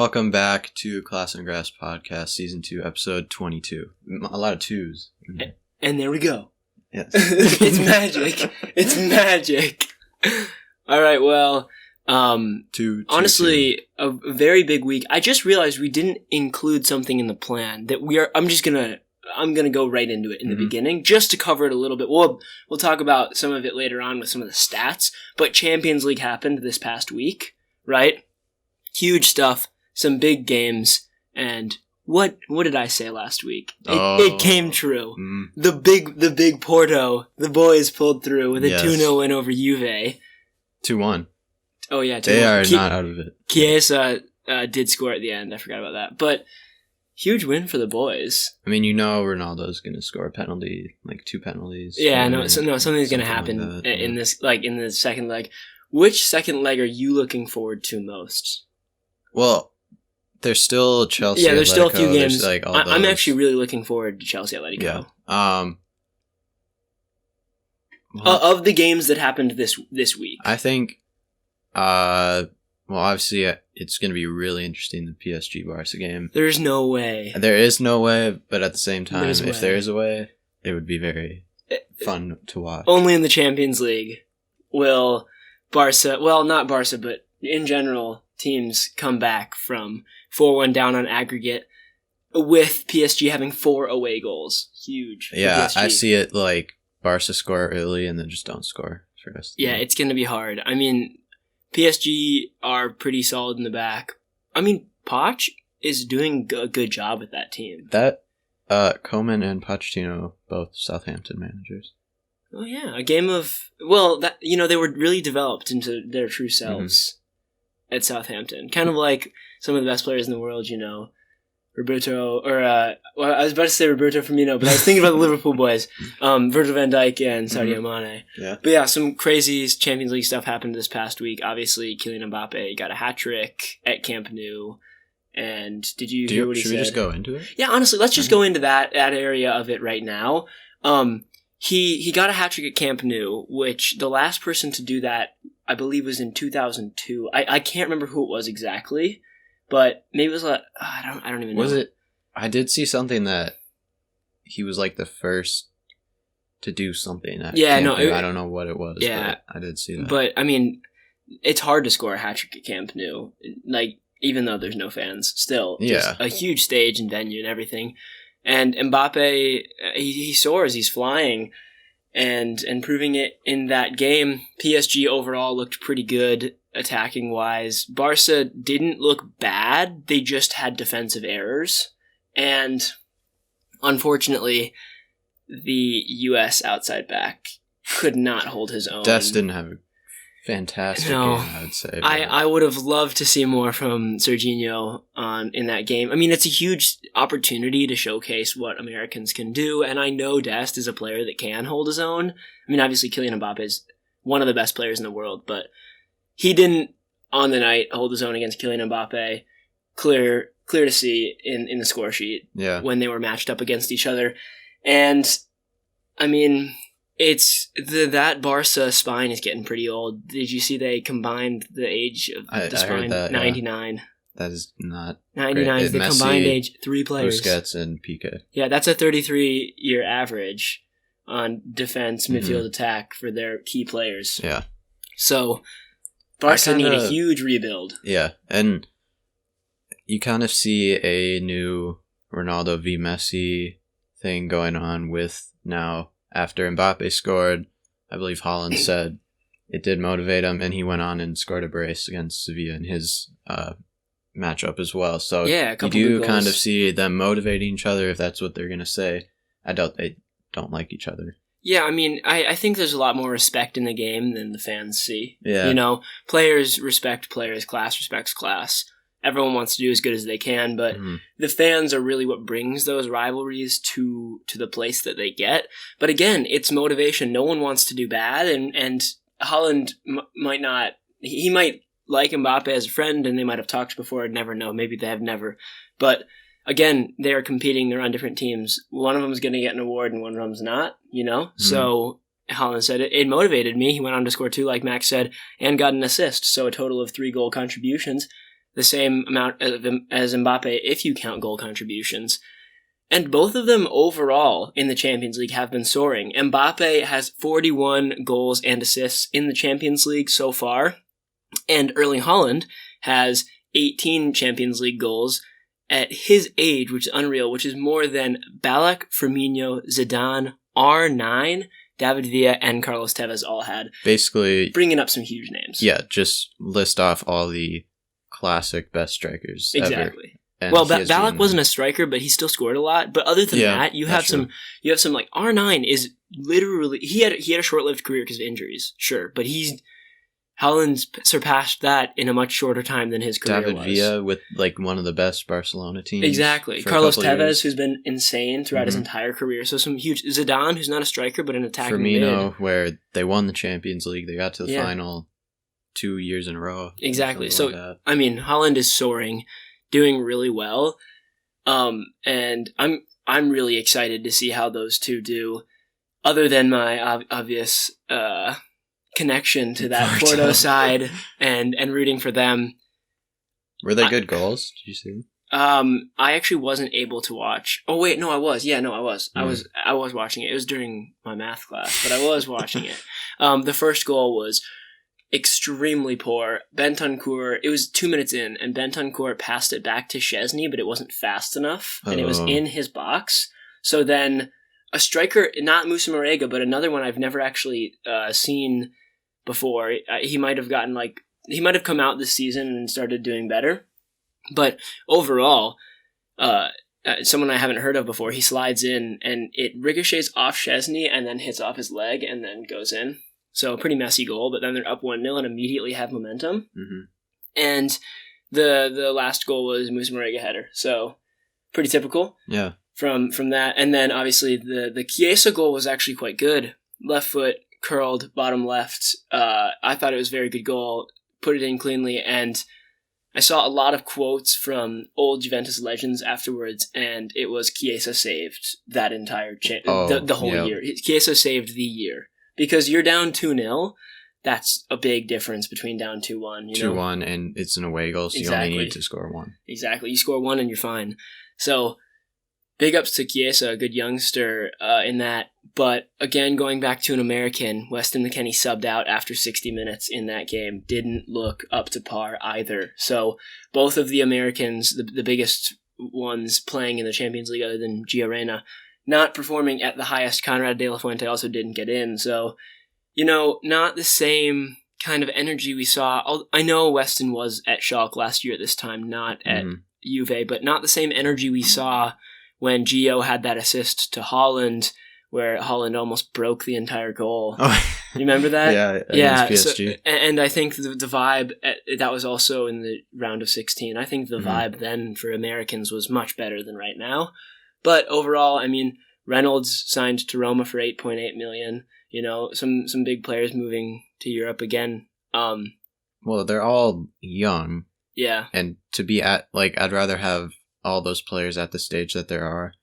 welcome back to Class and Grass Podcast, Season 2, Episode 22. A lot of twos. And there we go. Yes. It's magic. It's magic. All right, well, honestly, a very big week. I just realized we didn't include something in the plan that I'm gonna go right into it in the beginning, just to cover it a little bit. We'll talk about some of it later on with some of the stats, but Champions League happened this past week, right? Huge stuff, some big games, and what did I say last week? It came true. The big Porto, the boys pulled through with a 2-0 win over Juve. 2-1. Oh yeah, 2-1. They are not out of it. Chiesa did score at the end. I forgot about that, but huge win for the boys. I mean, Ronaldo's going to score a penalty, like 2 penalties. Yeah, something's going to happen like in the second leg. Which second leg are you looking forward to most? Well, there's still Chelsea. Yeah, there's still a few games. I'm actually really looking forward to Chelsea Atletico. Yeah. Of the games that happened this week, I think. Obviously, it's going to be really interesting, the PSG Barca game. There's no way. There is no way, but at the same time, if there is a way, it would be very fun to watch. Only in the Champions League will Barca, well, not Barca, but in general, teams come back from 4-1 down on aggregate with PSG having 4 away goals. Huge. Yeah, PSG. I see it like Barca score early and then just don't score for the rest of the game. It's going to be hard. I mean, PSG are pretty solid in the back. I mean, Poch is doing a good job with that team. Koeman and Pochettino, both Southampton managers. Oh yeah, a game of they were really developed into their true selves at Southampton. Kind of like some of the best players in the world, Roberto, I was about to say Roberto Firmino, but I was thinking about the Liverpool boys, Virgil van Dijk and Sadio Mane. Yeah. But yeah, some crazy Champions League stuff happened this past week. Obviously, Kylian Mbappe got a hat-trick at Camp Nou. And did you hear what he said? Should we just go into it? Yeah, honestly, let's just go into that area of it right now. He got a hat-trick at Camp Nou, which the last person to do that, I believe, was in 2002. I can't remember who it was exactly. But maybe it was I don't even know. Was it? I did see something that he was like the first to do something. I don't know what it was. Yeah, but I did see that. But I mean, it's hard to score a hat trick at Camp Nou, like even though there's no fans. Still, just a huge stage and venue and everything. And Mbappe, he soars. He's flying, and proving it in that game. PSG overall looked pretty good. Attacking wise, Barca didn't look bad. They just had defensive errors. And unfortunately, the U.S. outside back could not hold his own. Dest didn't have a fantastic game, I would say. I would have loved to see more from Serginho in that game. I mean, it's a huge opportunity to showcase what Americans can do. And I know Dest is a player that can hold his own. I mean, obviously, Kylian Mbappe is one of the best players in the world, but he didn't, on the night, hold his own against Kylian Mbappe. Clear to see in the score sheet when they were matched up against each other. And, I mean, it's that Barca spine is getting pretty old. Did you see they combined the age of the spine? I heard that, 99. That is not 99 is the Messi, combined age, 3 players. Busquets and Piqué. Yeah, that's a 33-year average on defense, midfield, attack for their key players. Yeah. So Barca need a huge rebuild. Yeah, and you kind of see a new Ronaldo v Messi thing going on with now after Mbappe scored. I believe Haaland said it did motivate him, and he went on and scored a brace against Sevilla in his matchup as well. So you do kind of see them motivating each other, if that's what they're going to say. I doubt they don't like each other. Yeah, I mean, I think there's a lot more respect in the game than the fans see. Yeah. Players respect players, class respects class. Everyone wants to do as good as they can, but the fans are really what brings those rivalries to the place that they get. But again, it's motivation. No one wants to do bad, and Haaland might not. He might like Mbappe as a friend, and they might have talked before. I'd never know. Maybe they have never. But again, they are competing. They're on different teams. One of them is going to get an award and one of them's not, So Haaland said it motivated me. He went on to score 2, like Max said, and got an assist. So a total of 3 goal contributions. the same amount as Mbappe if you count goal contributions. And both of them overall in the Champions League have been soaring. Mbappe has 41 goals and assists in the Champions League so far, and Erling Haaland has 18 Champions League goals at his age, which is unreal, which is more than Ballack, Firmino, Zidane, R9, David Villa, and Carlos Tevez all had. Basically, bringing up some huge names. Yeah, just list off all the classic best strikers exactly. ever. Well, Ballack wasn't a striker, but he still scored a lot. But other than that, you have some like R9 is literally he had a short-lived career because of injuries, sure, but Haaland's surpassed that in a much shorter time than his career David was. Villa with like one of the best Barcelona teams. Exactly. Carlos Tevez, who's been insane throughout his entire career. So some huge Zidane, who's not a striker but an attacking Firmino, mid. where they won the Champions League, they got to the final 2 years in a row. Exactly. So like I mean, Haaland is soaring, doing really well, and I'm really excited to see how those two do. Other than my obvious connection to that Porto side and rooting for them. Were they good goals? Did you see? I actually wasn't able to watch. Oh wait, no, I was. Yeah, no, I was. I was watching it. It was during my math class, but I was watching it. The first goal was extremely poor. Bentancur, it was 2 minutes in, and Bentancur passed it back to Szczesny, but it wasn't fast enough, and it was in his box. So then a striker, not Musa Marega, but another one I've never actually seen before. He might have come out this season and started doing better. But overall, someone I haven't heard of before, he slides in and it ricochets off Szczesny and then hits off his leg and then goes in. So a pretty messy goal, but then they're up 1-0 and immediately have momentum. Mm-hmm. And the last goal was Musa Marega header. So pretty typical. Yeah. From that. And then obviously the Chiesa goal was actually quite good. Left foot, curled, bottom left. I thought it was a very good goal. Put it in cleanly, and I saw a lot of quotes from old Juventus legends afterwards, and it was Chiesa saved that entire the whole year. Chiesa saved the year. Because you're down 2-0, that's a big difference between down 2-1. 2-1, and it's an away goal, so you only need to score 1. Exactly. You score 1 and you're fine. So big ups to Chiesa, a good youngster in that. But again, going back to an American, Weston McKennie subbed out after 60 minutes in that game. Didn't look up to par either. So both of the Americans, the biggest ones playing in the Champions League other than Gio Reyna, not performing at the highest. Conrad De La Fuente also didn't get in. So, not the same kind of energy we saw. I know Weston was at Schalke last year at this time, not at Juve, but not the same energy we saw when Gio had that assist to Haaland, where Haaland almost broke the entire goal. Oh. You remember that? Yeah. PSG. So, and I think the vibe, that was also in the round of 16. I think the vibe then for Americans was much better than right now. But overall, I mean, Reynolds signed to Roma for $8.8 million. Some big players moving to Europe again. Well, they're all young. Yeah. And to be I'd rather have all those players at the stage that there are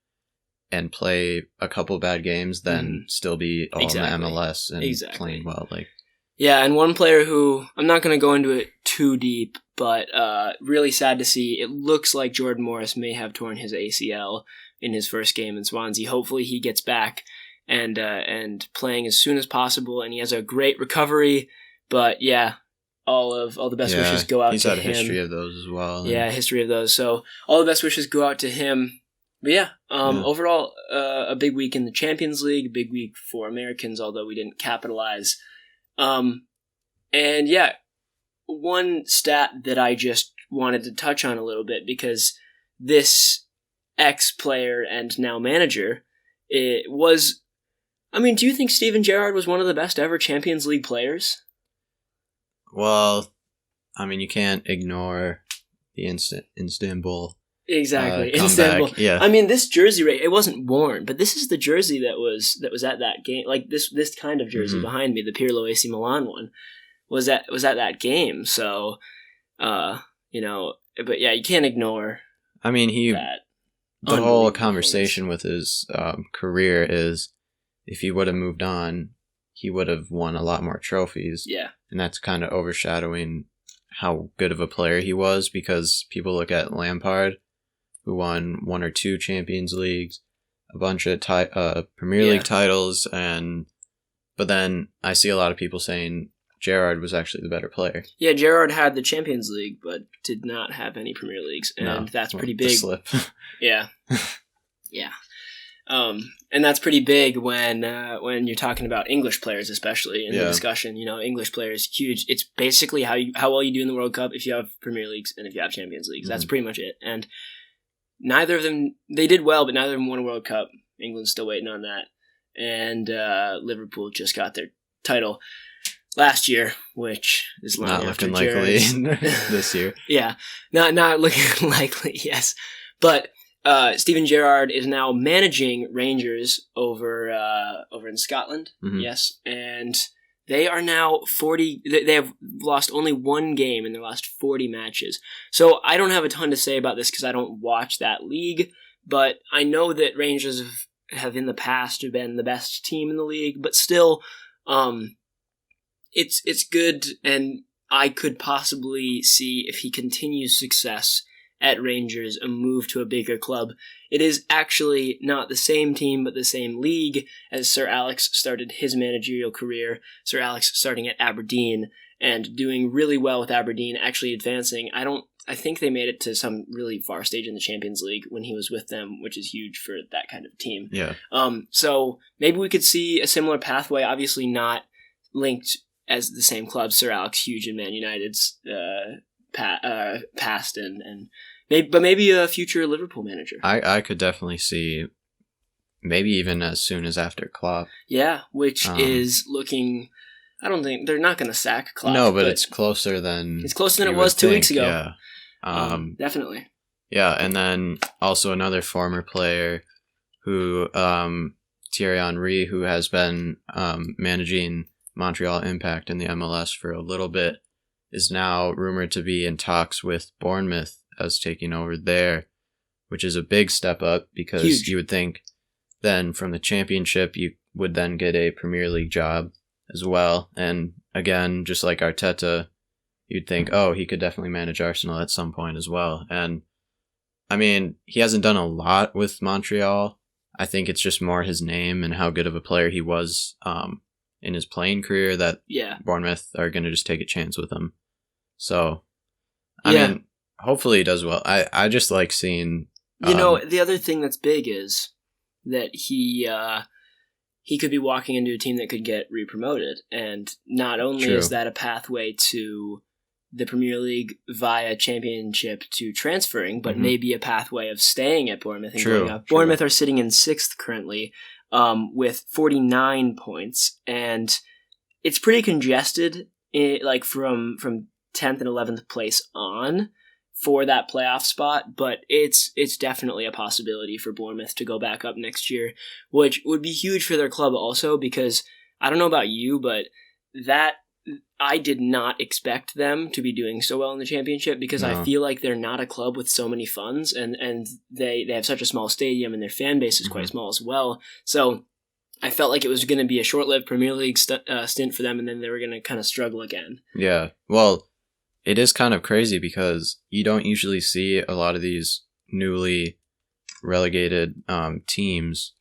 and play a couple bad games than still be all in the MLS and playing well. Yeah, and one player who, I'm not going to go into it too deep, but really sad to see, it looks like Jordan Morris may have torn his ACL in his first game in Swansea. Hopefully he gets back and playing as soon as possible, and he has a great recovery. But yeah, all the best wishes go out to him. He's had a history of those as well. Yeah, history of those. So all the best wishes go out to him. But yeah, overall, a big week in the Champions League, a big week for Americans, although we didn't capitalize. And yeah, one stat that I just wanted to touch on a little bit, because this ex-player and now manager, it was, do you think Steven Gerrard was one of the best ever Champions League players? Well, you can't ignore the Istanbul. Exactly. Istanbul. Yeah. This jersey, it wasn't worn, but this is the jersey that was at that game. Like this kind of jersey behind me, the Pirlo AC Milan one, was at that game. So, but yeah, you can't ignore. The whole conversation with his career is, if he would have moved on, he would have won a lot more trophies. Yeah. And that's kind of overshadowing how good of a player he was, because people look at Lampard, who won 1 or 2 Champions Leagues, a bunch of Premier League titles, but then I see a lot of people saying Gerrard was actually the better player. Yeah, Gerrard had the Champions League, but did not have any Premier Leagues, and that's pretty big. The slip. Yeah, yeah, and that's pretty big when you're talking about English players, especially in the discussion. English players huge. It's basically how well you do in the World Cup if you have Premier Leagues and if you have Champions Leagues. That's pretty much it. And neither of them, they did well, but neither of them won a World Cup. England's still waiting on that, and Liverpool just got their title last year, which is not looking likely this year. Yeah, not looking likely. Yes, but Steven Gerrard is now managing Rangers over in Scotland. Mm-hmm. Yes, and they are now 40. They have lost only 1 game in their last 40 matches. So I don't have a ton to say about this because I don't watch that league, but I know that Rangers have in the past been the best team in the league, but still. It's good, and I could possibly see, if he continues success at Rangers, a move to a bigger club. It is actually not the same team, but the same league as Sir Alex started his managerial career. Sir Alex starting at Aberdeen and doing really well with Aberdeen, actually advancing. I think they made it to some really far stage in the Champions League when he was with them, which is huge for that kind of team. Yeah. So maybe we could see a similar pathway, obviously not linked as the same club. Sir Alex huge in Man United's past, but maybe a future Liverpool manager. I could definitely see, maybe even as soon as after Klopp. Yeah, which is looking. I don't think they're not going to sack Klopp. No, but it's closer than it was 2 weeks ago. Yeah, definitely. Yeah, and then also another former player who Thierry Henry, who has been managing Montreal Impact in the MLS for a little bit, is now rumored to be in talks with Bournemouth as taking over there, which is a big step up because huge. You would think then from the Championship you would then get a Premier League job as well. And again, just like Arteta, you'd think, he could definitely manage Arsenal at some point as well. And I mean, he hasn't done a lot with Montreal. I think it's just more his name and how good of a player he was in his playing career that Bournemouth are going to just take a chance with him. So, I mean, hopefully he does well. I just like seeing... the other thing that's big is that he could be walking into a team that could get re-promoted. And not only is that a pathway to the Premier League via Championship to transferring, but maybe a pathway of staying at Bournemouth and going up. Bournemouth are sitting in 6th currently, with 49 points, and it's pretty congested, from 10th and 11th place on for that playoff spot, but it's definitely a possibility for Bournemouth to go back up next year, which would be huge for their club also, because I don't know about you, but I did not expect them to be doing so well in the Championship, because I feel like they're not a club with so many funds, and they have such a small stadium, and their fan base is quite small as well. So I felt like it was going to be a short-lived Premier League stint for them, and then they were going to kind of struggle again. Yeah, well, it is kind of crazy because you don't usually see a lot of these newly relegated teams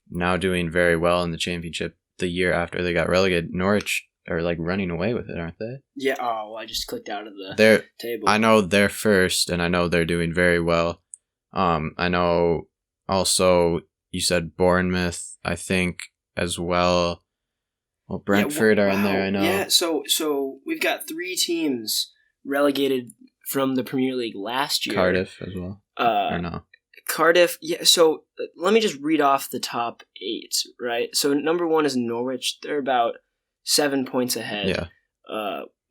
now doing very well in the Championship the year after they got relegated. Norwich are running away with it, aren't they? Yeah. Oh, I just clicked out of the table. I know they're first, and I know they're doing very well. I know also you said Bournemouth, I think, as well. Well, Brentford are in there, I know. Yeah, so we've got 3 teams relegated from the Premier League last year. Cardiff as well. Or no? Cardiff, yeah, so let me just read off the top 8, right? So number 1 is Norwich. They're about 7 points ahead. Yeah.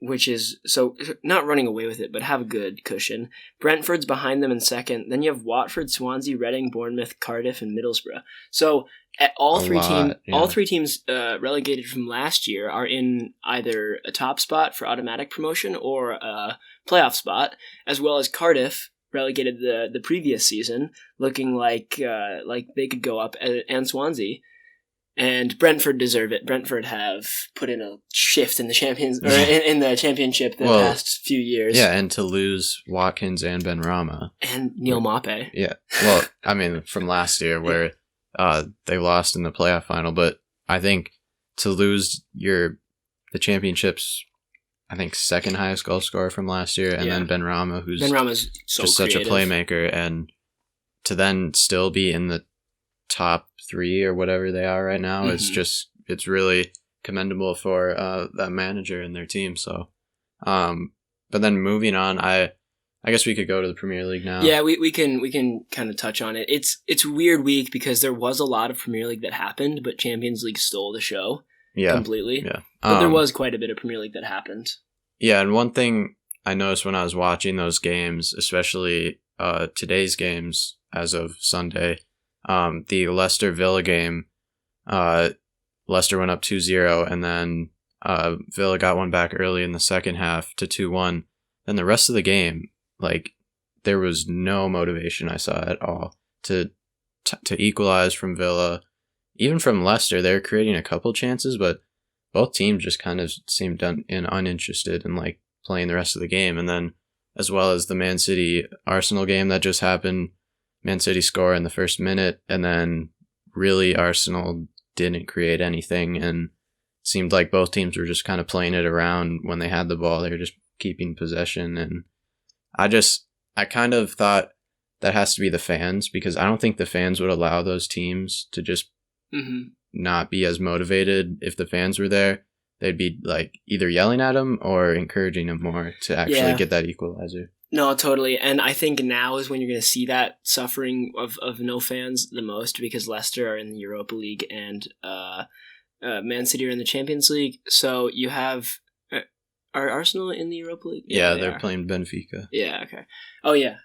Which is, so not running away with it, but have a good cushion. Brentford's behind them in 2nd. Then you have Watford, Swansea, Reading, Bournemouth, Cardiff, and Middlesbrough. So all three teams relegated from last year are in either a top spot for automatic promotion or a playoff spot, as well as Cardiff, relegated the previous season, looking like they could go up, and Swansea. And Brentford deserve it. Brentford have put in a shift in the in the championship the past few years. Yeah, and to lose Watkins and Benrahma. And Neil Mape. Yeah. Well, I mean, from last year where they lost in the playoff final, but I think to lose the championship's, I think, second highest goal scorer from last year, and then Benrahma, who's just such a playmaker, and to then still be in the top 3 or whatever they are right now, it's really commendable for that manager and their team. So, but then moving on, I guess we could go to the Premier League now. Yeah, we can kind of touch on it. It's a weird week because there was a lot of Premier League that happened, but Champions League stole the show completely. Yeah, but there was quite a bit of Premier League that happened. Yeah, and one thing I noticed when I was watching those games, especially today's games as of Sunday, the Leicester-Villa game, Leicester went up 2-0, and then Villa got one back early in the second half to 2-1. Then the rest of the game, like, there was no motivation I saw at all to equalize from Villa. Even from Leicester, they were creating a couple chances, but both teams just kind of seemed uninterested in, like, playing the rest of the game. And then, as well as the Man City-Arsenal game that just happened, Man City score in the first minute, and then really Arsenal didn't create anything, and it seemed like both teams were just kind of playing it around when they had the ball. They were just keeping possession, and I kind of thought that has to be the fans, because I don't think the fans would allow those teams to just not be as motivated. If the fans were there, they'd be like either yelling at them or encouraging them more to actually get that equalizer. No, totally. And I think now is when you're going to see that suffering of no fans the most, because Leicester are in the Europa League and Man City are in the Champions League. So you have... Are Arsenal in the Europa League? Yeah, they're playing Benfica. Yeah, okay. Oh, yeah.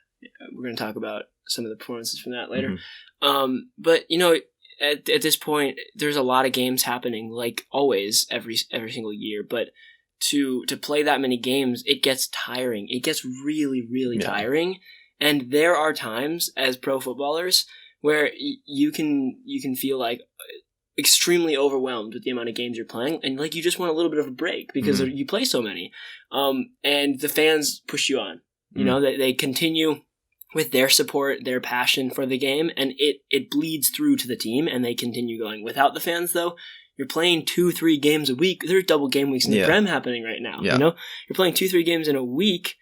We're going to talk about some of the performances from that later. But, you know, at this point, there's a lot of games happening, like always, every single year. But to play that many games, it gets tiring. It gets really, really tiring. And there are times as pro footballers where you can feel like extremely overwhelmed with the amount of games you're playing, and like you just want a little bit of a break because you play so many. And the fans push you on. You know, they continue with their support, their passion for the game, and it bleeds through to the team, and they continue going. Without the fans, though, you're playing 2-3 games a week. There's double game weeks in the Prem happening right now. You know, you're playing 2-3 games in a week,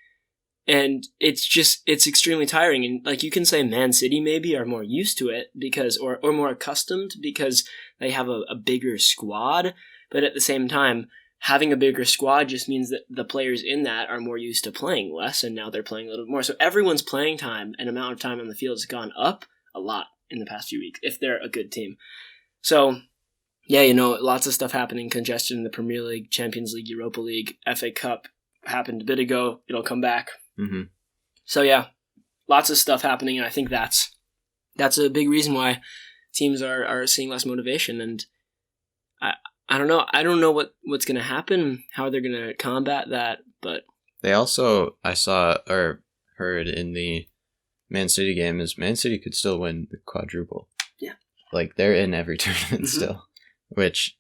and it's extremely tiring. And like you can say Man City maybe are more used to it because, or more accustomed because they have a bigger squad. But at the same time, having a bigger squad just means that the players in that are more used to playing less, and now they're playing a little bit more. So everyone's playing time and amount of time on the field has gone up a lot in the past few weeks if they're a good team. So yeah, you know, lots of stuff happening. Congestion in the Premier League, Champions League, Europa League, FA Cup happened a bit ago. It'll come back. So yeah, lots of stuff happening, and I think that's a big reason why teams are seeing less motivation. And I don't know. I don't know what's going to happen, how they're going to combat that. But they also, I saw or heard in the Man City game, is Man City could still win the quadruple. Yeah, like they're in every tournament still. Which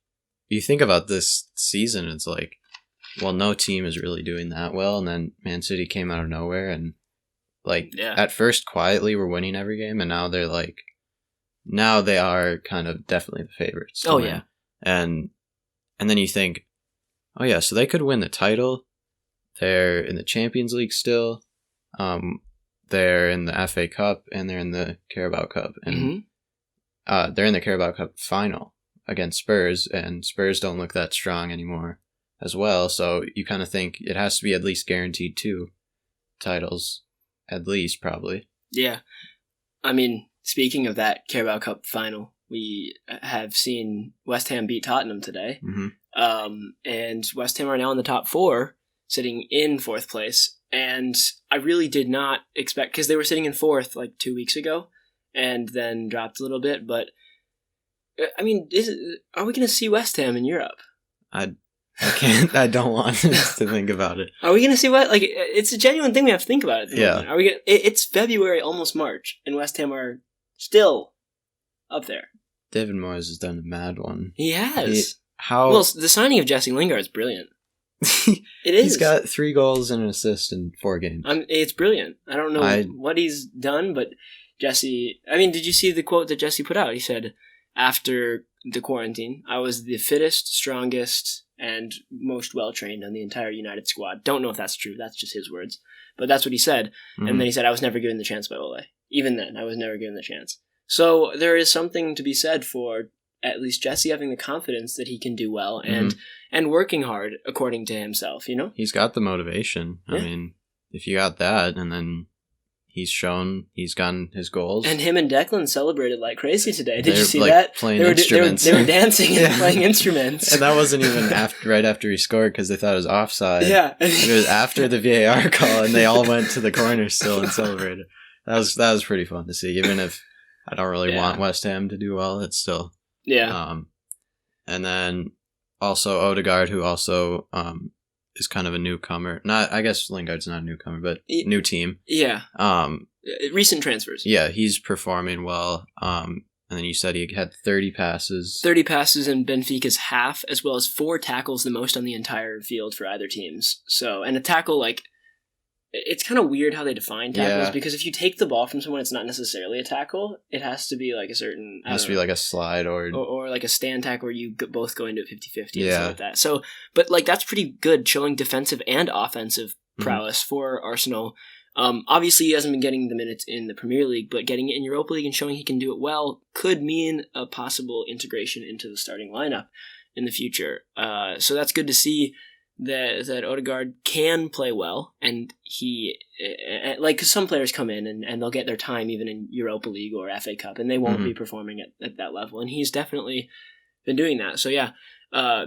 you think about this season, it's like, well, no team is really doing that well, and then Man City came out of nowhere, and like at first quietly were winning every game, and now they're like, now they are kind of definitely the favorites. Oh yeah, and then you think, oh yeah, so they could win the title. They're in the Champions League still. They're in the FA Cup, and they're in the Carabao Cup, and they're in the Carabao Cup final against Spurs, and Spurs don't look that strong anymore as well, so you kind of think it has to be at least guaranteed 2 titles, at least, probably. Yeah. I mean, speaking of that Carabao Cup final, we have seen West Ham beat Tottenham today, and West Ham are now in the top 4, sitting in 4th place, and I really did not expect, because they were sitting in 4th like 2 weeks ago, and then dropped a little bit, but I mean, are we going to see West Ham in Europe? I can't. I don't want to think about it. Are we going to see what? Like, it's a genuine thing we have to think about. Moment. Are we? It's February, almost March, and West Ham are still up there. David Moyes has done a mad one. He has. How? Well, the signing of Jesse Lingard is brilliant. It is. He's got 3 goals and an assist in 4 games. It's brilliant. I don't know what he's done, but Jesse... I mean, did you see the quote that Jesse put out? He said, after the quarantine, I was the fittest, strongest, and most well-trained on the entire United squad. Don't know if that's true. That's just his words. But that's what he said. Mm-hmm. And then he said, I was never given the chance by Ole. Even then, I was never given the chance. So there is something to be said for at least Jesse having the confidence that he can do well and working hard according to himself, you know? He's got the motivation. Yeah. I mean, if you got that and then he's gotten his goals. And him and Declan celebrated like crazy today. Did you see that? Playing instruments. They were dancing and playing instruments. And that wasn't even right after he scored because they thought it was offside. Yeah. It was after the VAR call and they all went to the corner still and celebrated. That was pretty fun to see. Even if I don't really want West Ham to do well, it's still... Yeah. And then also Odegaard, who also is kind of a newcomer. I guess Lingard's not a newcomer, but new team. Yeah. Recent transfers. Yeah, he's performing well. And then you said he had 30 passes. 30 passes in Benfica's half, as well as 4 tackles, the most on the entire field for either teams. So, and a tackle, like, it's kind of weird how they define tackles, because if you take the ball from someone, it's not necessarily a tackle. It has to be like a certain... It has to be like a slide or like a stand tackle where you both go into it 50-50 and stuff like that. So, but like that's pretty good, showing defensive and offensive prowess for Arsenal. Obviously, he hasn't been getting the minutes in the Premier League, but getting it in Europa League and showing he can do it well could mean a possible integration into the starting lineup in the future. So that's good to see that Odegaard can play well, and he, like, cause some players come in and they'll get their time even in Europa League or FA Cup, and they won't be performing at that level, and he's definitely been doing that. So yeah,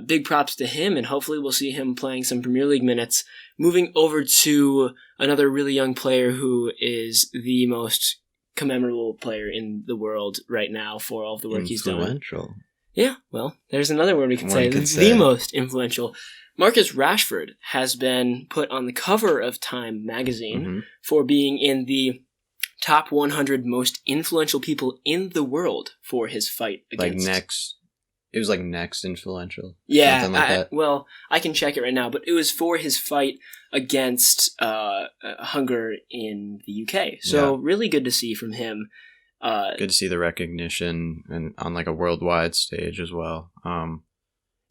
big props to him, and hopefully we'll see him playing some Premier League minutes. Moving over to another really young player who is the most commemorable player in the world right now for all of the work he's done. Influential. Yeah, well, there's another word we could say. The most influential. Marcus Rashford has been put on the cover of Time magazine for being in the top 100 most influential people in the world for his fight against... It was like next influential. Yeah, something like that. Well, I can check it right now, but it was for his fight against hunger in the UK. So really good to see from him. Good to see the recognition and on like a worldwide stage as well.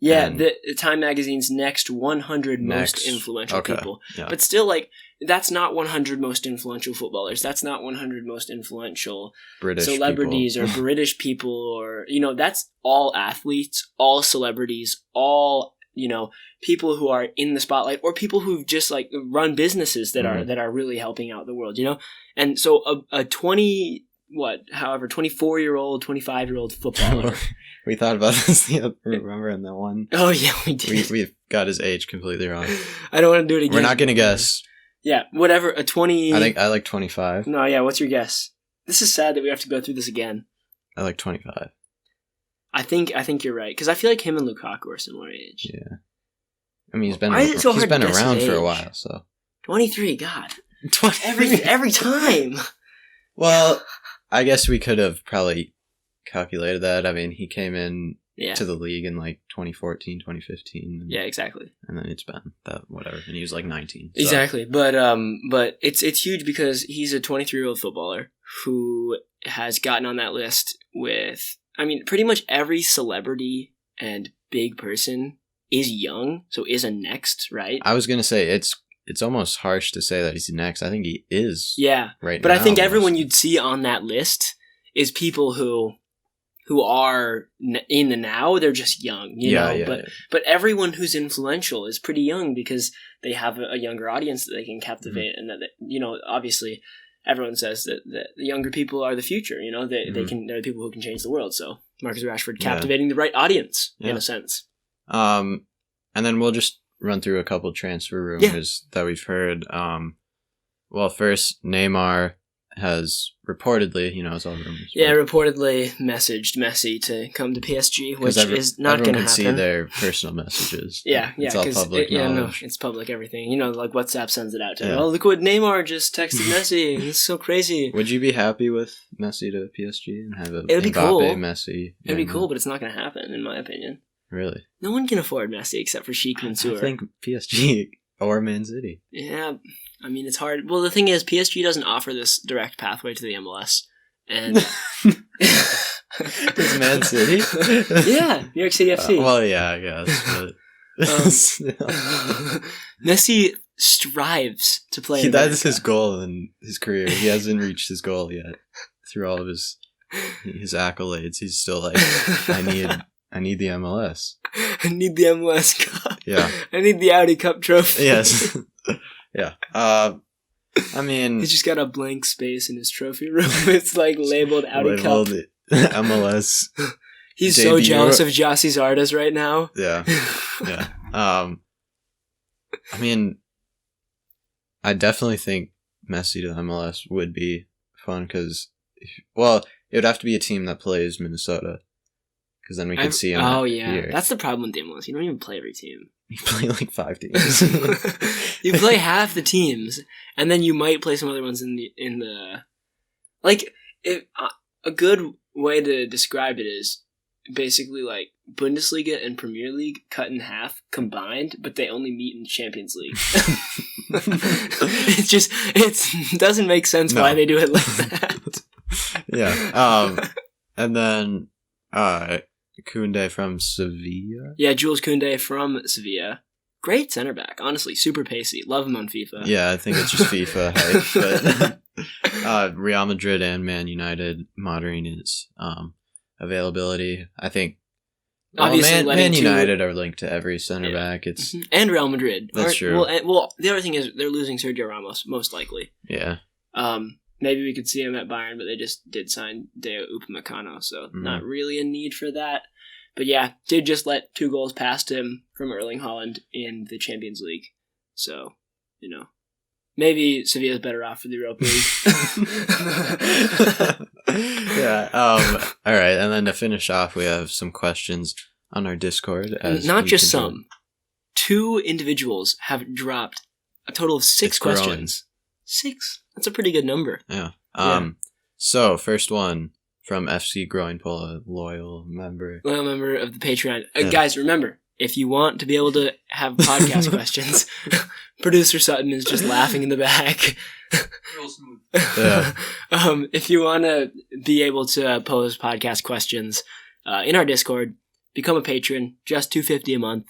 The Time Magazine's next 100 most influential people. Yeah. But still, like, that's not 100 most influential footballers. That's not 100 most influential British celebrities or British people, or, you know, that's all athletes, all celebrities, all, you know, people who are in the spotlight, or people who've just, like, run businesses that are really helping out the world, you know? And so a 24-year-old, 25-year-old footballer. We thought about this remember in that one? Oh, yeah, we did. We've got his age completely wrong. I don't want to do it again. We're not going to guess. Yeah, whatever, a 20... I think I like 25. No, yeah, what's your guess? This is sad that we have to go through this again. I like 25. I think you're right, because I feel like him and Lukaku are similar age. Yeah. I mean, he's been around for a while, so... 23, God. Every time! Well, I guess we could have probably calculated that. I mean, he came in to the league in like 2014, 2015. Yeah, exactly. And then it's been that whatever, and he was like 19. So. Exactly, but it's huge because he's a 23-year-old footballer who has gotten on that list with, I mean, pretty much every celebrity and big person is young, so is a next, right? I was gonna say it's almost harsh to say that he's next. I think he is. Yeah, right. But now, I think everyone you'd see on that list is people who are in the now. They're just young, you know. But everyone who's influential is pretty young because they have a younger audience that they can captivate, and that you know, obviously, everyone says that the younger people are the future. You know, they're the people who can change the world. So Marcus Rashford captivating the right audience in a sense. And then we'll just run through a couple transfer rumors that we've heard. Well, first, Neymar has reportedly, it's all rumors. Yeah, reportedly messaged Messi to come to PSG, which is not going to happen. Everyone can see their personal messages. Yeah, it's all public knowledge. It's public everything. Like WhatsApp sends it out to him. Oh, look what Neymar just texted Messi. It's so crazy. Would you be happy with Messi to PSG and have a It'd be cool. Messi? It'd be cool, but it's not going to happen, in my opinion. Really? No one can afford Messi except for Sheikh Mansour. I think PSG or Man City. Yeah, I mean, it's hard. Well, the thing is, PSG doesn't offer this direct pathway to the MLS. And Does Man City? Yeah, New York City FC. Well, yeah, I guess. But Messi strives to play in America. That is his goal in his career. He hasn't reached his goal yet. Through all of his accolades, he's still like, I need the MLS. I need the MLS Cup. Yeah. I need the Audi Cup trophy. Yes. Yeah. I mean, he's just got a blank space in his trophy room. It's like labeled Audi Cup. MLS. He's debut. So jealous of Jossie Zardes right now. Yeah. Yeah. I mean, I definitely think Messi to the MLS would be fun because, it would have to be a team that plays Minnesota. Because then we can see him. Oh, yeah. Here. That's the problem with the MLS. You don't even play every team. You play like 5 teams. You play half the teams, and then you might play some other ones in the like. A good way to describe it is basically like Bundesliga and Premier League cut in half combined, but they only meet in Champions League. It doesn't make sense why they do it like that. Yeah. And then Koundé from Sevilla. Yeah, Jules Koundé from Sevilla. Great center back, honestly, super pacey. Love him on FIFA. Yeah, I think it's just FIFA hype. But Real Madrid and Man United monitoring his availability. I think obviously Man United are linked to every center back. It's and Real Madrid. That's true. Well, the other thing is they're losing Sergio Ramos most likely. Yeah. Maybe we could see him at Bayern, but they just did sign Deo Upamecano, so not really a need for that. But yeah, did just let 2 goals past him from Erling Haaland in the Champions League. So, maybe Sevilla's better off for the Europa League. Yeah. All right, and then to finish off, we have some questions on our Discord. Not just some. 2 individuals have dropped a total of 6 questions. 6. That's a pretty good number. Yeah. So, first one from FC Growing Pole, a loyal member. Loyal member of the Patreon. Guys, remember, if you want to be able to have podcast questions, producer Sutton is just laughing in the back. Real smooth. Yeah. If you want to be able to pose podcast questions in our Discord, become a patron, just $2.50 a month.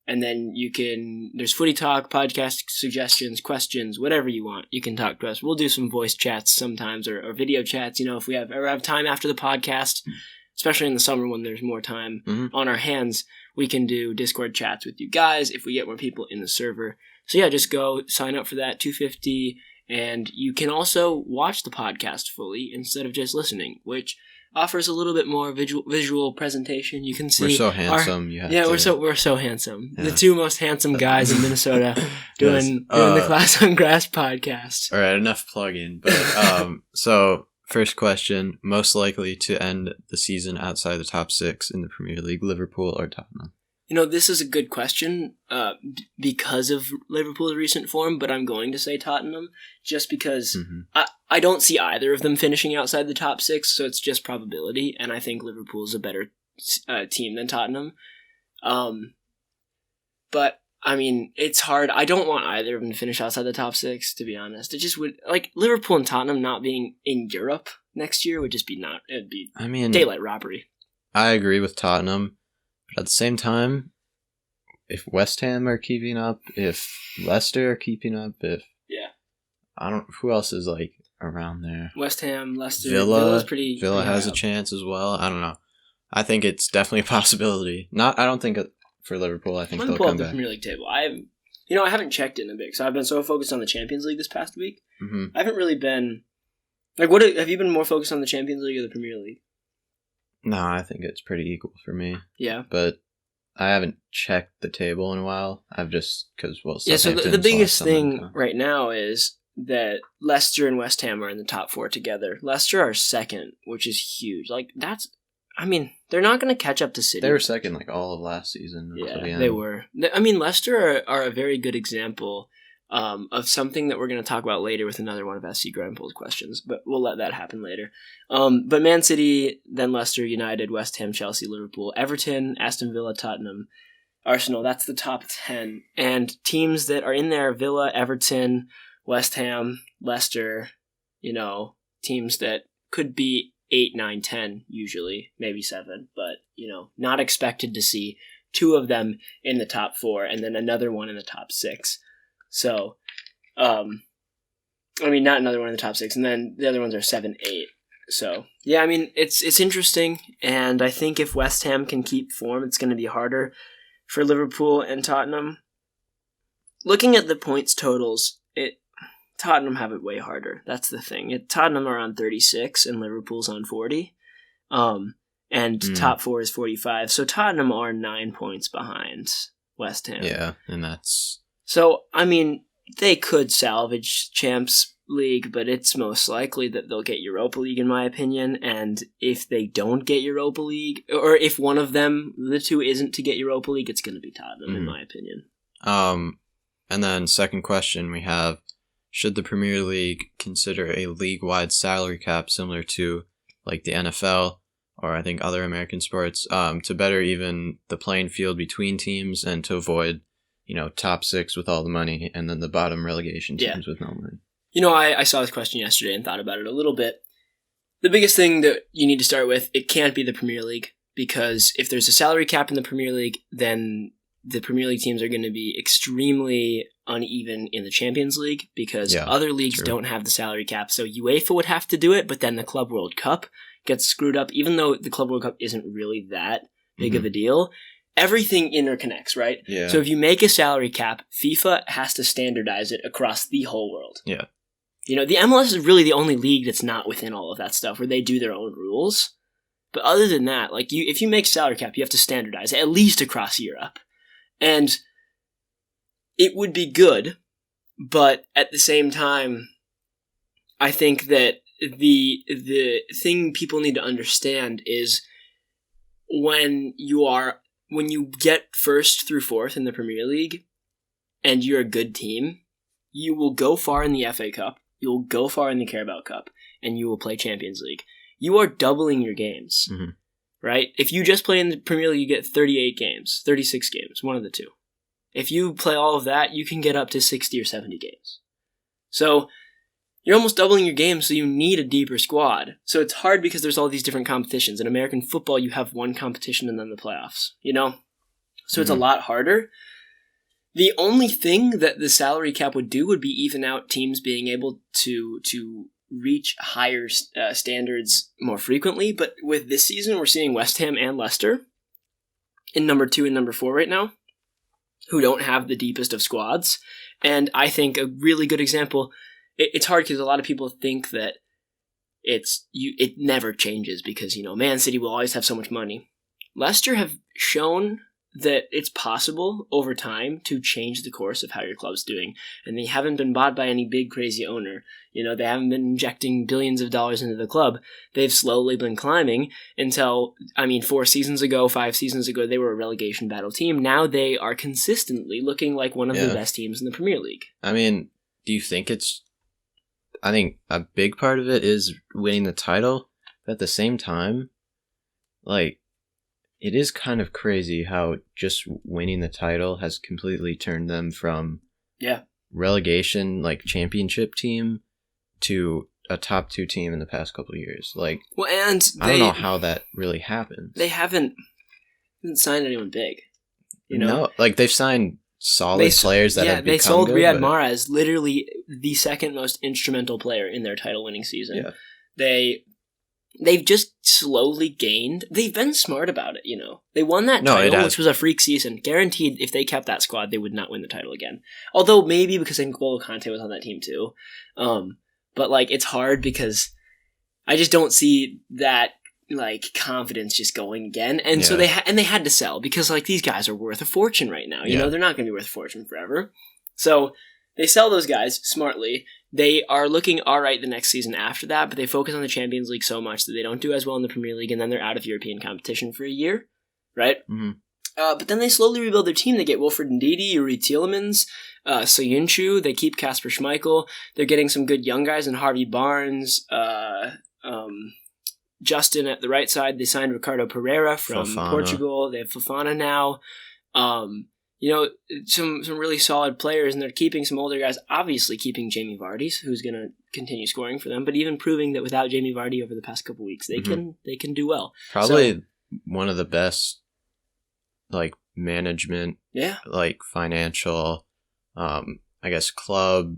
And then there's footy talk, podcast suggestions, questions, whatever you want. You can talk to us. We'll do some voice chats sometimes or video chats, if we ever have time after the podcast, especially in the summer when there's more time on our hands, we can do Discord chats with you guys if we get more people in the server. So yeah, just go sign up for that, $2.50, and you can also watch the podcast fully instead of just listening, which offers a little bit more visual presentation. You can see we're so handsome. We're so handsome. Yeah. The 2 most handsome guys in Minnesota doing the Class on Grass podcast. All right, enough plugging. But so first question: most likely to end the season outside the top 6 in the Premier League, Liverpool or Tottenham? This is a good question because of Liverpool's recent form, but I'm going to say Tottenham just because I don't see either of them finishing outside the top 6, so it's just probability, and I think Liverpool's a better team than Tottenham. But, I mean, it's hard. I don't want either of them to finish outside the top 6, to be honest. It just would, Liverpool and Tottenham not being in Europe next year would just be daylight robbery. I agree with Tottenham. But at the same time, if West Ham are keeping up, if Leicester are keeping up, who else is around there? West Ham, Leicester, Villa has a chance as well. I don't know. I think it's definitely a possibility. I don't think for Liverpool. I think they'll come back. The Premier League table. I haven't checked in a bit because I've been so focused on the Champions League this past week. I haven't really been what have you been more focused on, the Champions League or the Premier League? No, I think it's pretty equal for me. Yeah. But I haven't checked the table in a while. I've just, because, so the biggest thing right now is that Leicester and West Ham are in the top 4 together. Leicester are second, which is huge. Like, they're not going to catch up to City. They were second like all of last season. Yeah, they were. Leicester are a very good example of something that we're going to talk about later with another one of SC Grandpool's questions, but we'll let that happen later. But Man City, then Leicester, United, West Ham, Chelsea, Liverpool, Everton, Aston Villa, Tottenham, Arsenal. That's the top 10. And teams that are in there, Villa, Everton, West Ham, Leicester, teams that could be 8, 9, 10 usually, maybe 7, but, not expected to see 2 of them in the top 4 and then another one in the top 6. So, not another one in the top 6, and then the other ones are 7, 8. So, yeah, it's interesting, and I think if West Ham can keep form, it's going to be harder for Liverpool and Tottenham. Looking at the points totals, Tottenham have it way harder. That's the thing. Tottenham are on 36, and Liverpool's on 40, and top 4 is 45. So Tottenham are 9 points behind West Ham. Yeah, and that's... So, they could salvage Champs League, but it's most likely that they'll get Europa League, in my opinion. And if they don't get Europa League, or if one of them, the 2, isn't to get Europa League, it's going to be Tottenham, in my opinion. And then second question we have, should the Premier League consider a league-wide salary cap similar to like the NFL or I think other American sports to better even the playing field between teams and to avoid top 6 with all the money, and then the bottom relegation teams with no money? I saw this question yesterday and thought about it a little bit. The biggest thing that you need to start with, it can't be the Premier League, because if there's a salary cap in the Premier League, then the Premier League teams are going to be extremely uneven in the Champions League, because other leagues don't have the salary cap. So UEFA would have to do it, but then the Club World Cup gets screwed up, even though the Club World Cup isn't really that big of a deal. Everything interconnects, right? Yeah. So if you make a salary cap, FIFA has to standardize it across the whole world. Yeah. The MLS is really the only league that's not within all of that stuff, where they do their own rules. But other than that, if you make salary cap, you have to standardize it, at least across Europe. And it would be good, but at the same time, I think that the thing people need to understand is when you get 1st through 4th in the Premier League and you're a good team, you will go far in the FA Cup, you will go far in the Carabao Cup, and you will play Champions League. You are doubling your games, right? If you just play in the Premier League, you get 38 games, 36 games, one of the 2. If you play all of that, you can get up to 60 or 70 games. So you're almost doubling your games, so you need a deeper squad. So it's hard because there's all these different competitions. In American football, you have one competition and then the playoffs, So it's a lot harder. The only thing that the salary cap would do would be even out teams being able to reach higher standards more frequently. But with this season, we're seeing West Ham and Leicester in number 2 and number 4 right now, who don't have the deepest of squads. And I think a really good example, it's hard because a lot of people think that it never changes because, Man City will always have so much money. Leicester have shown that it's possible over time to change the course of how your club's doing. And they haven't been bought by any big crazy owner. They haven't been injecting billions of dollars into the club. They've slowly been climbing until, 4 seasons ago, 5 seasons ago, they were a relegation battle team. Now they are consistently looking like one of the best teams in the Premier League. Do you think I think a big part of it is winning the title, but at the same time, it is kind of crazy how just winning the title has completely turned them from relegation, championship team, to a top 2 team in the past couple of years. I don't know how that really happened. They haven't signed anyone big. No, they've signed solid players that have become they sold good, Riyad Mahrez, literally the second most instrumental player in their title-winning season. Yeah. They've just slowly gained. They've been smart about it, They won that title, which was a freak season. Guaranteed, if they kept that squad, they would not win the title again. Although maybe because N'Golo Kante was on that team too. But it's hard because I just don't see that confidence just going again. And so they had to sell because these guys are worth a fortune right now. They're not going to be worth a fortune forever. So they sell those guys smartly. They are looking all right the next season after that, but they focus on the Champions League so much that they don't do as well in the Premier League, and then they're out of European competition for a year, right? Mm-hmm. But then they slowly rebuild their team. They get Wilfred Ndidi, Yuri Tielemans, Soyuncu. They keep Kasper Schmeichel. They're getting some good young guys in Harvey Barnes, Justin at the right side. They signed Ricardo Pereira from Portugal. They have Fofana now. Some really solid players, and they're keeping some older guys. Obviously, keeping Jamie Vardy, who's going to continue scoring for them, but even proving that without Jamie Vardy over the past couple weeks, they can do well. Probably one of the best, management, financial, I guess club,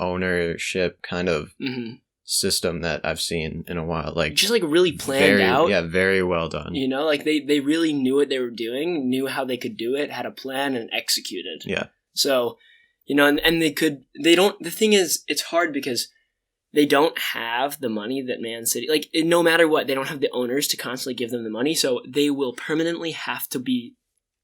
ownership kind of system that I've seen in a while. Just really planned out. Yeah, very well done. They really knew what they were doing, knew how they could do it, had a plan, and executed. Yeah. So, and the thing is, it's hard because they don't have the money that Man City, no matter what, they don't have the owners to constantly give them the money, so they will permanently have to be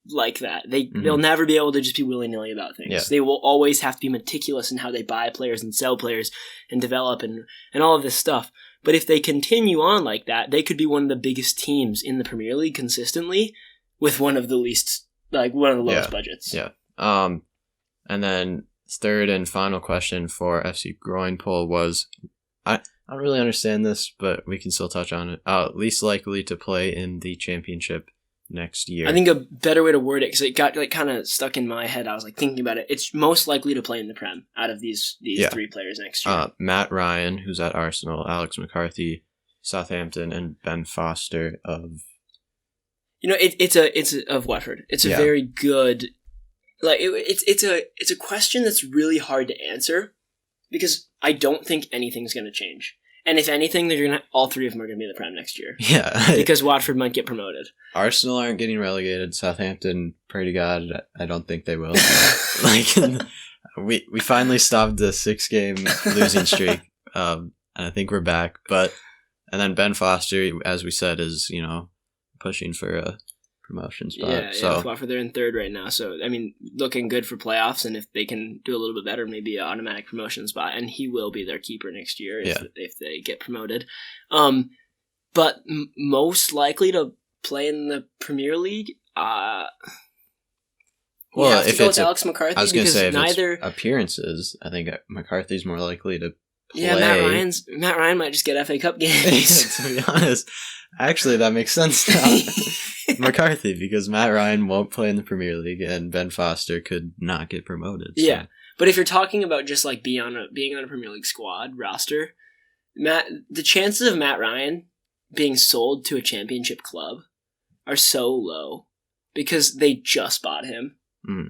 like that. They'll never be able to just be willy-nilly about things. Yeah. They will always have to be meticulous in how they buy players and sell players and develop and all of this stuff. But if they continue on like that, they could be one of the biggest teams in the Premier League consistently with one of the lowest budgets. Yeah. And then third and final question for FC Groenpool was, I don't really understand this, but we can still touch on it. Least likely to play in the championship next year. I think a better way to word it, because it got kind of stuck in my head. I was thinking about it. It's most likely to play in the Prem out of these three players next year. Matt Ryan, who's at Arsenal, Alex McCarthy, Southampton, and Ben Foster of. It's of Watford. It's a very good. It's a question that's really hard to answer because I don't think anything's going to change. And if anything, all three of them are going to be in the Prem next year. Yeah. Because Watford might get promoted. Arsenal aren't getting relegated. Southampton, pray to God, I don't think they will. We finally stopped the 6-game losing streak. And I think we're back. And then Ben Foster, as we said, is, pushing for a promotion spot. Yeah, with Watford, they're in third right now. So, looking good for playoffs, and if they can do a little bit better, maybe an automatic promotion spot. And he will be their keeper next year if they get promoted. But most likely to play in the Premier League, if it's Alex McCarthy, I was going to say, if it's appearances, I think McCarthy's more likely to play. Yeah, Matt Ryan might just get FA Cup games. To be honest, actually, that makes sense now. McCarthy, because Matt Ryan won't play in the Premier League, and Ben Foster could not get promoted. So. Yeah, but if you're talking about just being on a Premier League squad roster, the chances of Matt Ryan being sold to a championship club are so low because they just bought him.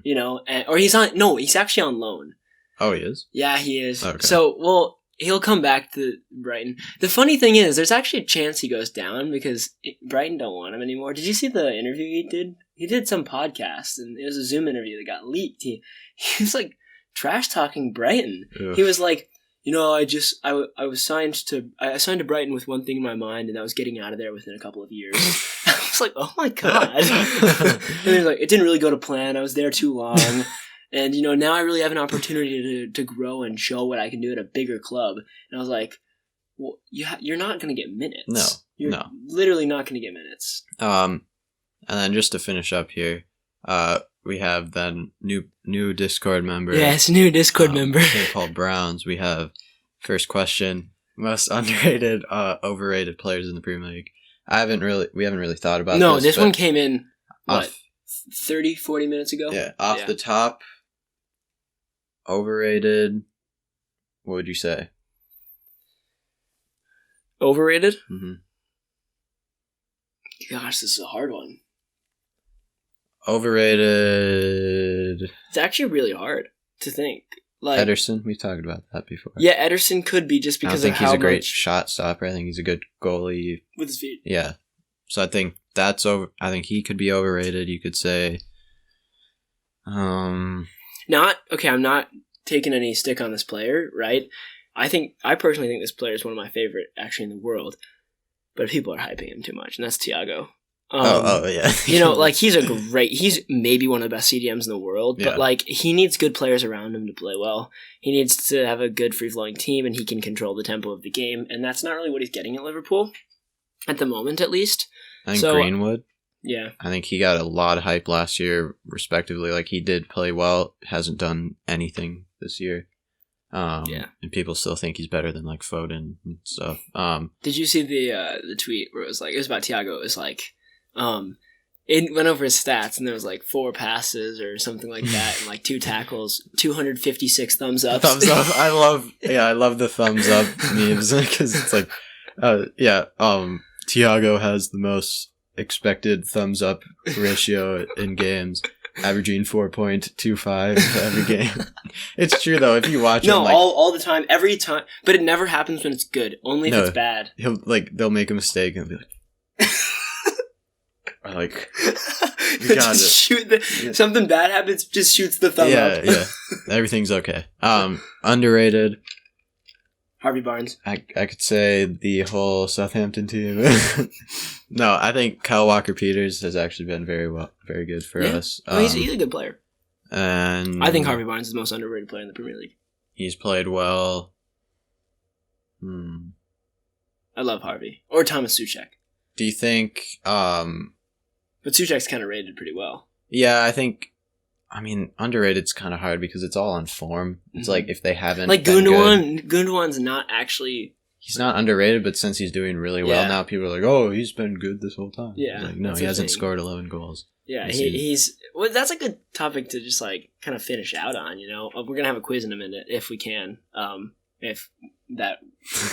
He's actually on loan. Oh, he is? Yeah, he is. Okay. So, he'll come back to Brighton. The funny thing is, there's actually a chance he goes down because Brighton don't want him anymore. Did you see the interview he did? He did some podcast, and it was a Zoom interview that got leaked. He was trash talking Brighton. Ugh. He was like, I signed to Brighton with one thing in my mind, and that was getting out of there within a couple of years. I was like, oh my God. And he was like, it didn't really go to plan. I was there too long. And, now I really have an opportunity to grow and show what I can do at a bigger club. And I was like, well, you're not going to get minutes. No. You're literally not going to get minutes. And then just to finish up here, we have then new Discord member. Yes, new Discord member. St. Paul Browns. We have first question, most underrated, overrated players in the Premier League. We haven't really thought about this. No, this one came in, 30, 40 minutes ago? Yeah, off the top. Overrated, what would you say? Overrated? Mm-hmm. Gosh, this is a hard one. Overrated. It's actually really hard to think. Ederson, we've talked about that before. Yeah, Ederson could be just because of how much... I think he's a great shot stopper. I think he's a good goalie. With his feet. Yeah. So I think I think he could be overrated. You could say... I'm not taking any stick on this player, right? I personally think this player is one of my favorite, actually, in the world. But people are hyping him too much, and that's Thiago. Yeah. He's maybe one of the best CDMs in the world, but like he needs good players around him to play well. He needs to have a good free-flowing team, and he can control the tempo of the game, and that's not really what he's getting at Liverpool, at the moment at least. I think Greenwood. Yeah. I think he got a lot of hype last year, respectively. Like, he did play well, hasn't done anything this year. And people still think he's better than, like, Foden and stuff. Did you see the tweet where it was about Thiago? It was like, it went over his stats, and there was, like, 4 passes or something like that, and, like, 2 tackles, 256 thumbs up. Thumbs up. I love the thumbs up memes, because it's like, Thiago has the most expected thumbs up ratio in games, averaging 4.25 every game. It's true though. If you watch him, all the time, every time, but it never happens when it's good. Only if it's bad. They'll make a mistake and be like, or like, something bad happens, just shoots the thumb up. Yeah, everything's okay. Underrated. Harvey Barnes. I could say the whole Southampton team. No, I think Kyle Walker-Peters has actually been very good for us. He's a good player. And I think Harvey Barnes is the most underrated player in the Premier League. He's played well. I love Harvey. Or Thomas Souček. Do you think... But Souček's kind of rated pretty well. Yeah, I think... I mean, underrated's kind of hard because it's all on form. It's like if they haven't Gundogan's not actually... He's not underrated, but since he's doing really well now, people are like, oh, he's been good this whole time. Yeah. Like, no, he hasn't scored 11 goals. Yeah, he's... Well, that's a good topic to just, like, kind of finish out on, you know? We're going to have a quiz in a minute, if we can. If that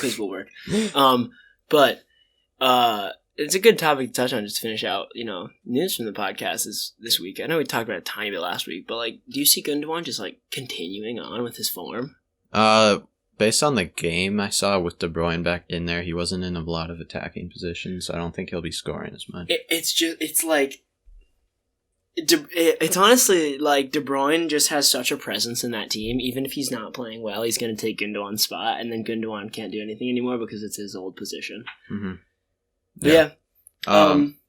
quiz will work. But it's a good topic to touch on just to finish out, you know, news from the podcast this week. I know we talked about it a tiny bit last week, but, like, do you see Gundogan just, like, continuing on with his form? Based on the game I saw with De Bruyne back in there, he wasn't in a lot of attacking positions, so I don't think he'll be scoring as much. It's honestly like De Bruyne just has such a presence in that team. Even if he's not playing well, he's going to take Gundogan's spot, and then Gundogan can't do anything anymore because it's his old position. Mm-hmm. Yeah.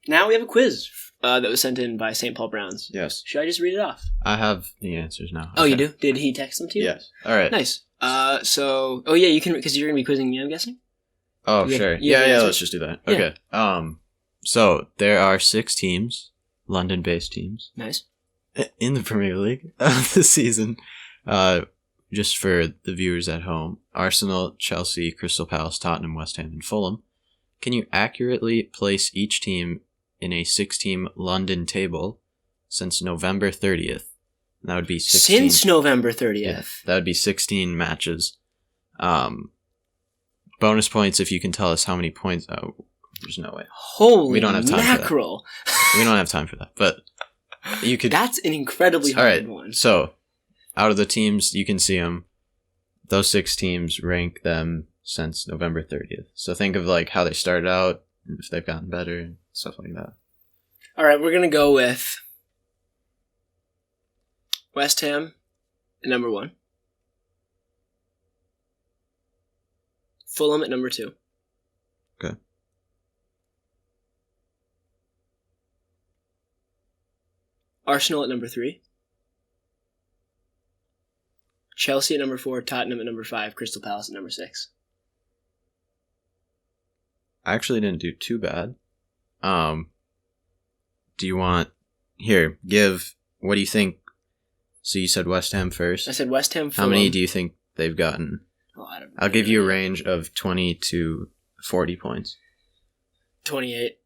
Now we have a quiz that was sent in by St. Paul Browns. Yes. Should I just read it off? I have the answers now. Oh, you do? Did he text them to you? Yes. All right. Nice. You can, because you're going to be quizzing me, I'm guessing? Oh, sure. Yeah, let's just do that. Okay. So there are 6 teams, London-based teams. Nice. In the Premier League this season. Just for the viewers at home. Arsenal, Chelsea, Crystal Palace, Tottenham, West Ham, and Fulham. Can you accurately place each team in a 6-team London table since November 30th? That would be 16. Since November 30th. Yeah, that would be 16 matches. Bonus points if you can tell us how many points. Oh, there's no way. Holy we don't have time mackerel. For that. We don't have time for that. But you could. That's an incredibly hard one. So, out of the teams, you can see them. Those 6 teams, rank them since November 30th. So think of like how they started out, and if they've gotten better, and stuff like that. All right, we're going to go with West Ham at number 1. Fulham at number 2. Okay. Arsenal at number 3. Chelsea at number 4. Tottenham at number 5. Crystal Palace at number 6. I actually didn't do too bad. Do you want... Here, what do you think? So you said West Ham first? I said West Ham, Fulham. How many do you think they've gotten? Oh, I don't know. I'll give you a range of 20 to 40 points. 28.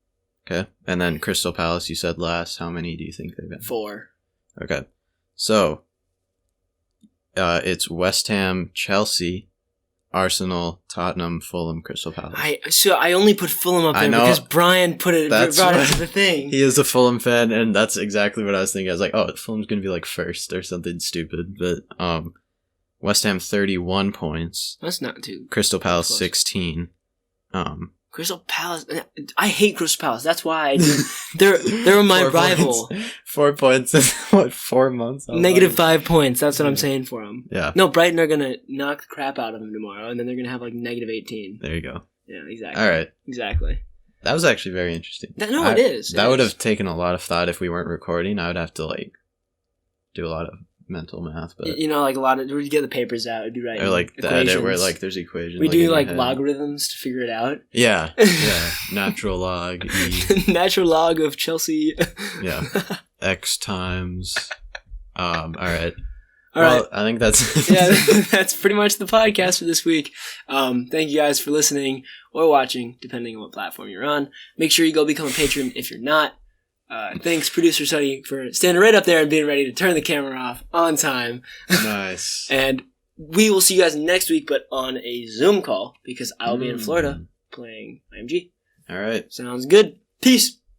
Okay. And then Crystal Palace, you said last. How many do you think they've gotten? 4. Okay. So, it's West Ham, Chelsea, Arsenal, Tottenham, Fulham, Crystal Palace. I only put Fulham up there because Brian brought it to the thing. He is a Fulham fan, and that's exactly what I was thinking. I was like, oh, Fulham's going to be like first or something stupid. But West Ham 31 points. That's not too. Crystal Palace 16. Crystal Palace. I hate Crystal Palace. That's why I do. They're my rival. 4 points in what, 4 months? Negative 5 points. That's what I'm saying for them. Yeah. No, Brighton are gonna knock the crap out of them tomorrow, and then they're gonna have like negative 18. There you go. Yeah, exactly. All right. Exactly. That was actually very interesting. It is. That would have taken a lot of thought if we weren't recording. I would have to like do a lot of mental math, but like a lot of we get the papers out, we'd be writing or like the equations. edit where like there's equations. We do like logarithms to figure it out. Yeah, natural log e. Natural log of Chelsea. Yeah, x times. All right. All right. I think that's that's pretty much the podcast for this week. Thank you guys for listening or watching, depending on what platform you're on. Make sure you go become a patron if you're not. Thanks, producer Sonny, for standing right up there and being ready to turn the camera off on time. Nice. And we will see you guys next week, but on a Zoom call, because I'll be in Florida playing IMG. All right. Sounds good. Peace.